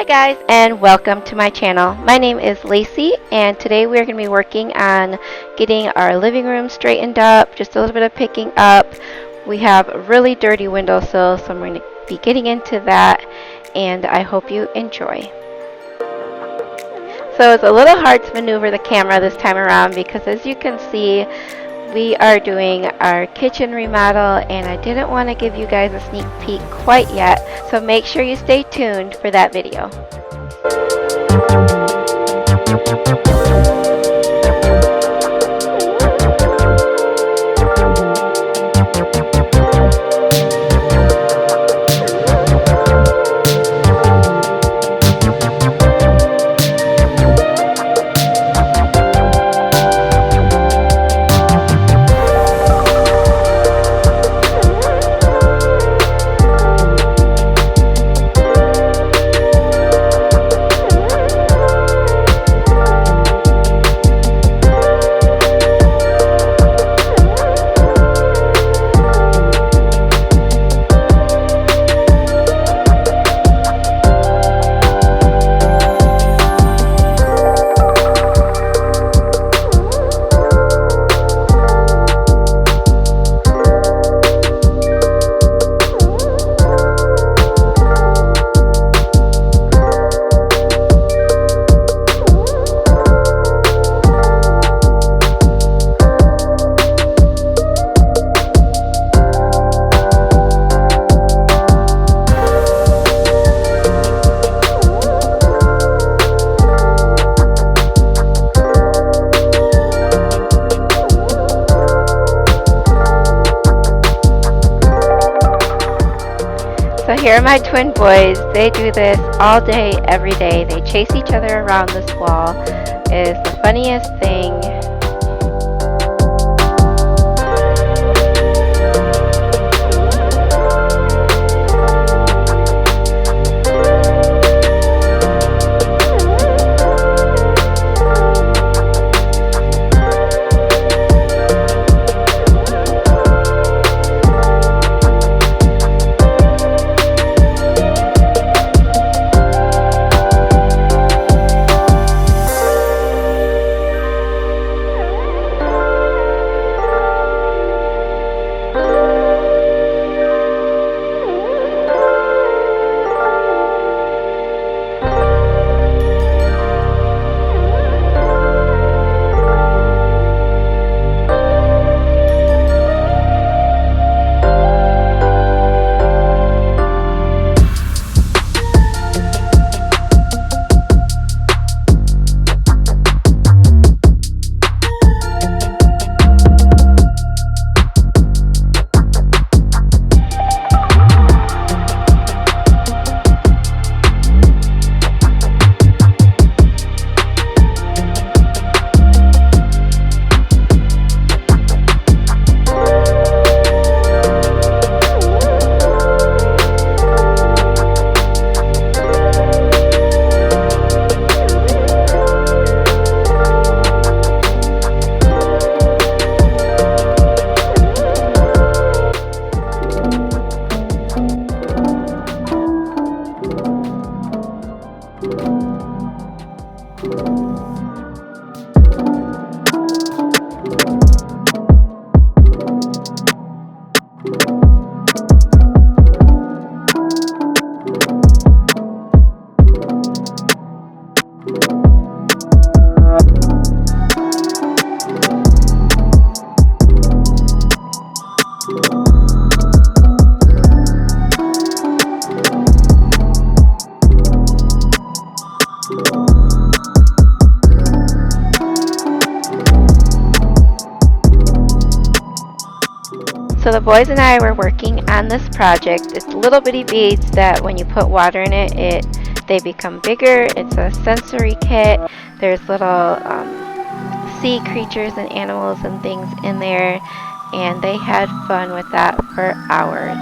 guys, and welcome to my channel. My name is Lacey, and today we're going to be working on getting our living room straightened up, just a little bit of picking up. We have a really dirty windowsill, so I'm going to be getting into that, and I hope you enjoy. So it's a little hard to maneuver the camera this time around because, as you can see, we are doing our kitchen remodel, and I didn't want to give you guys a sneak peek quite yet, so make sure you stay tuned for that video. So here are my twin boys. They do this all day, every day. They chase each other around this wall. It is the funniest thing. So the boys and I were working on this project. It's little bitty beads that when you put water in it, they become bigger. It's a sensory kit. There's little sea creatures and animals and things in there, and they had fun with that for hours.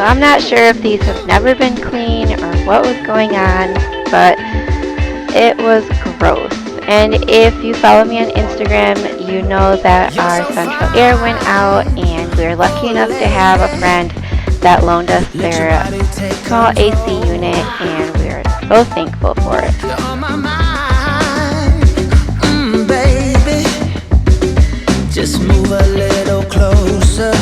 I'm not sure if these have never been clean or what was going on, but it was gross. And if you follow me on Instagram, you know that our central air went out, and we were lucky enough to have a friend that loaned us their small AC unit, and we are so thankful for it. Baby, just move a little closer.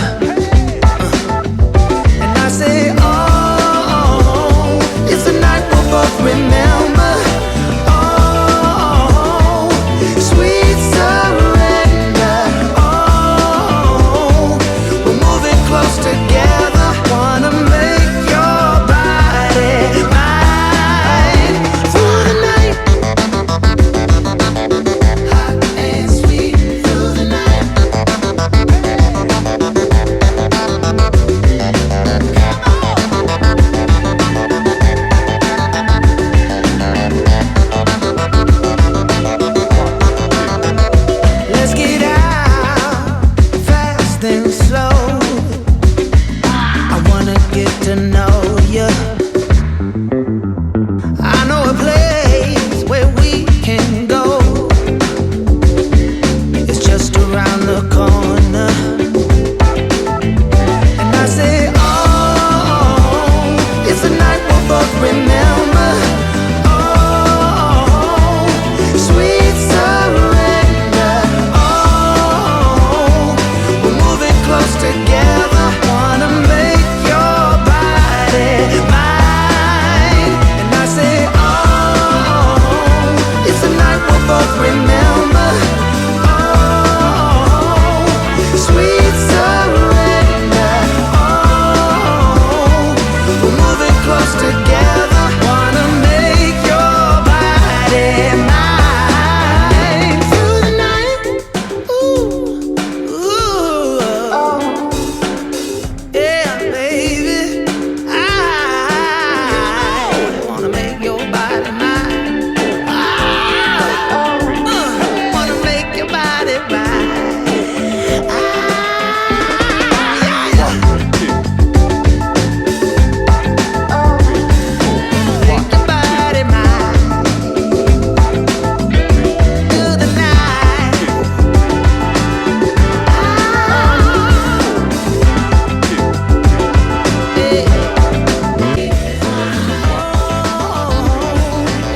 And I say, oh, it's a night we'll both remember. Oh, sweet surrender. Oh, we're moving close together. Wanna make your body mine through the night. Hot and sweet through the night. Let's get out, fast and slow. I wanna get to know you. I know a place where we can go. It's just around the corner. And I say, oh, it's a night we'll both remember. Oh, sweet surrender. Oh, we're moving close together. Wanna make your body mine. And I say, oh, it's a night we'll both remember. Oh, sweet surrender. Oh, we're moving close together. Wanna make your body mine through the night. Ooh, ooh, yeah, baby. I wanna make your body mine. Wanna make your body mine. Make your body mine through the night.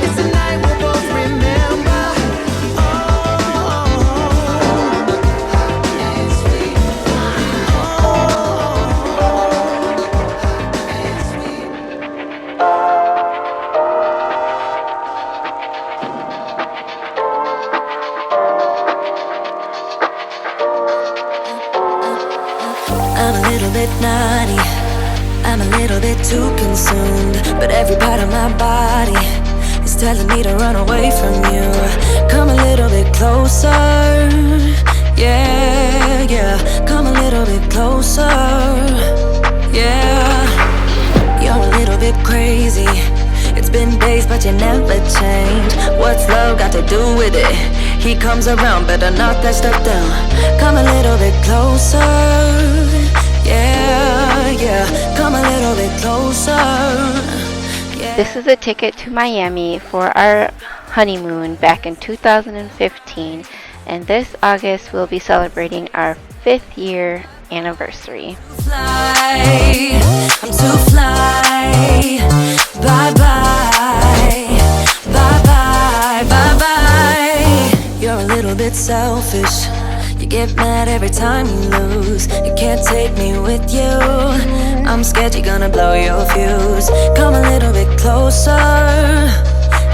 It's a night we'll both remember. I'm a little bit naughty, I'm a little bit too consumed, but every part of my body is telling me to run away from you. Come a little bit closer, yeah, yeah. Come a little bit closer, yeah. You're a little bit crazy. It's been days, but you never change. What's love got to do with it? He comes around, better knock that stuff down. Come a little bit closer, yeah, yeah. Come a little bit closer, yeah. This is a ticket to Miami for our honeymoon back in 2015, and this August we'll be celebrating our 5th year anniversary. Fly, I'm too fly. Bye bye, bye bye, bye bye. You're a little bit selfish. You get mad every time you lose. You can't take me with you. I'm scared you're gonna blow your fuse. Come a little bit closer,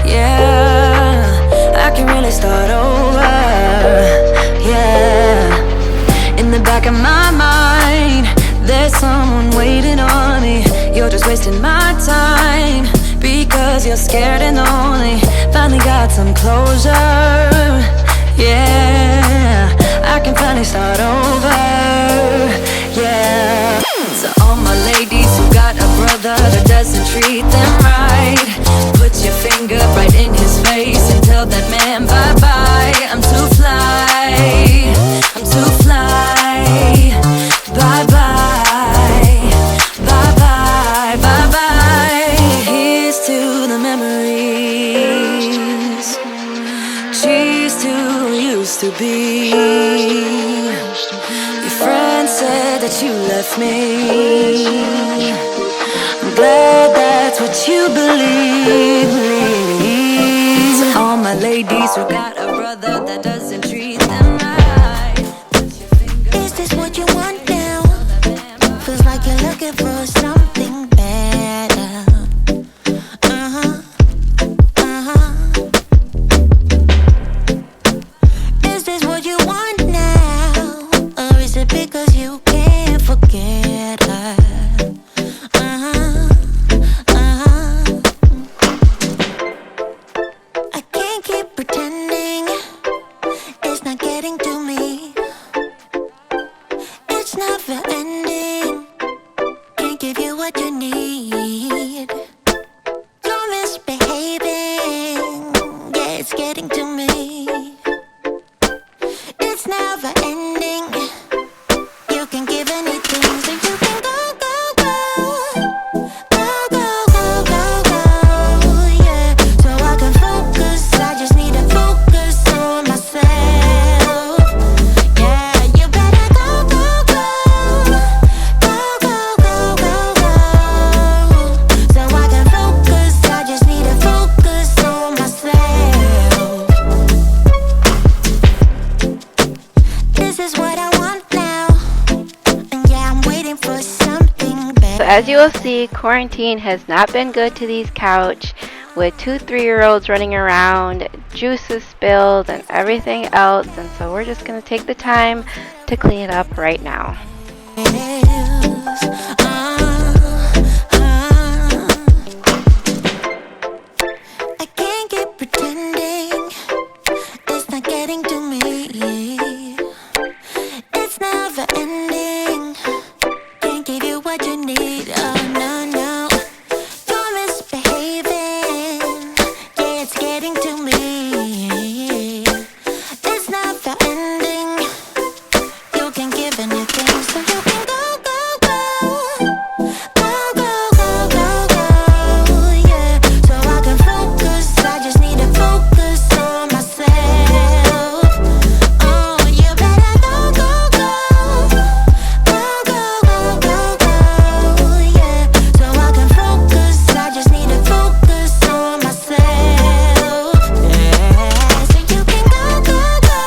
yeah. I can really start over, yeah. In the back of my mind, there's someone waiting on me. You're just wasting my time because you're scared and lonely. Finally got some closure, yeah. I can finally start over, yeah. So all my ladies who got a brother that doesn't treat them right, put your finger right in his face and tell that man bye-bye. I'm too fly, I'm too fly. Bye-bye, bye-bye. used to be. Your friend said that you left me. I'm glad that's what you believe. To all my ladies who got a brother that doesn't treat them right. Is this what you want now? Feels like you're looking for something better. Is this what you want now? Or is it because you can't forget her? I can't keep pretending it's not getting to me. It's never ending. Can't give you what you need. You're misbehaving. Yeah, it's getting to me. It's never ending. You can give anything, so you can go, go, go. Go, go, go, go, go. Yeah, so I can focus. I just need to focus on myself. Yeah, you better go, go, go. Go, go, go, go, go. So I can focus. I just need to focus on myself. This is what I want now. And yeah, I'm waiting for something better. So as you will see, quarantine has not been good to these couch, with 2 3-year-olds running around, juices spilled, and everything else. And so we're just going to take the time to clean it up right now. I can't keep pretending it's not getting to me. It's never ending. Can't give you what you need. Oh no, no. You're misbehaving. Yeah, it's getting to me. It's never ending. You can give anything, so you can go, go, go. Go, go, go, go, go. Yeah, so I can focus. I just need to focus on myself. Oh, you better go, go, go. Go, go, go, go, go. Yeah, so I can focus. I just need to focus on myself. Yeah, so you can go, go, go.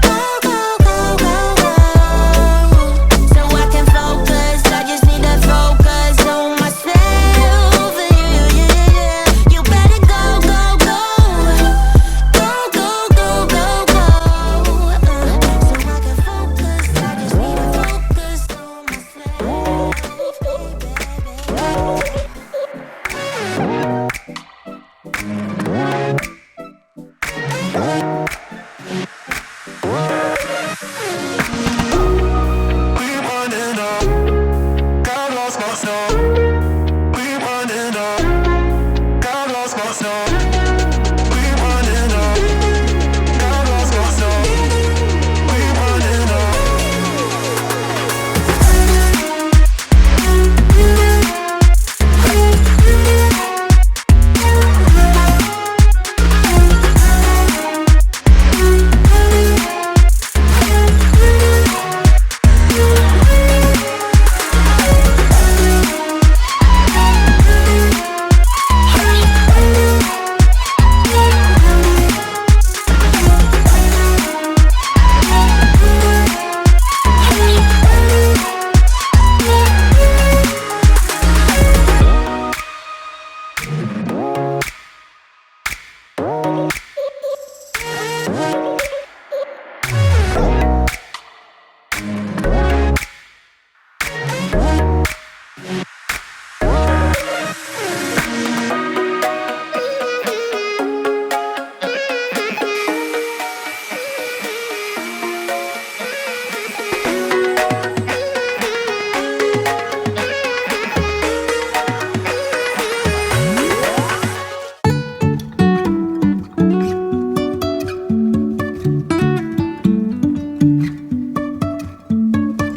Go, go, go, go, go. So I can focus. I just need to focus on myself. Yeah, yeah, yeah. You better go, go, go. Go, go, go, go, go. So I can focus. I just need to focus on myself.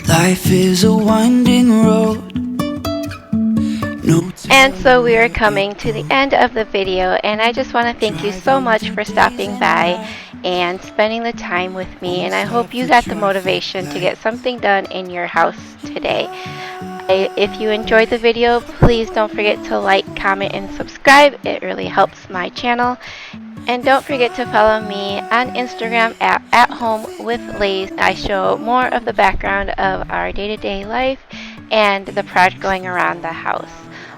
Life is a winding road. And so we are coming to the end of the video, and I just want to thank you so much for stopping by. and spending the time with me, and I hope you got the motivation to get something done in your house today. If you enjoyed the video, please don't forget to like, comment, and subscribe. It really helps my channel. And don't forget to follow me on Instagram at @HomeWithLays. I show more of the background of our day-to-day life and the project going around the house.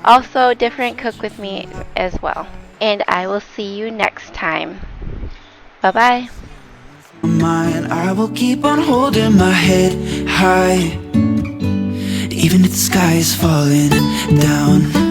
Also, different cook with me as well. And I will see you next time. Bye-bye. Mine, I will keep on holding my head high, even if the sky is falling down.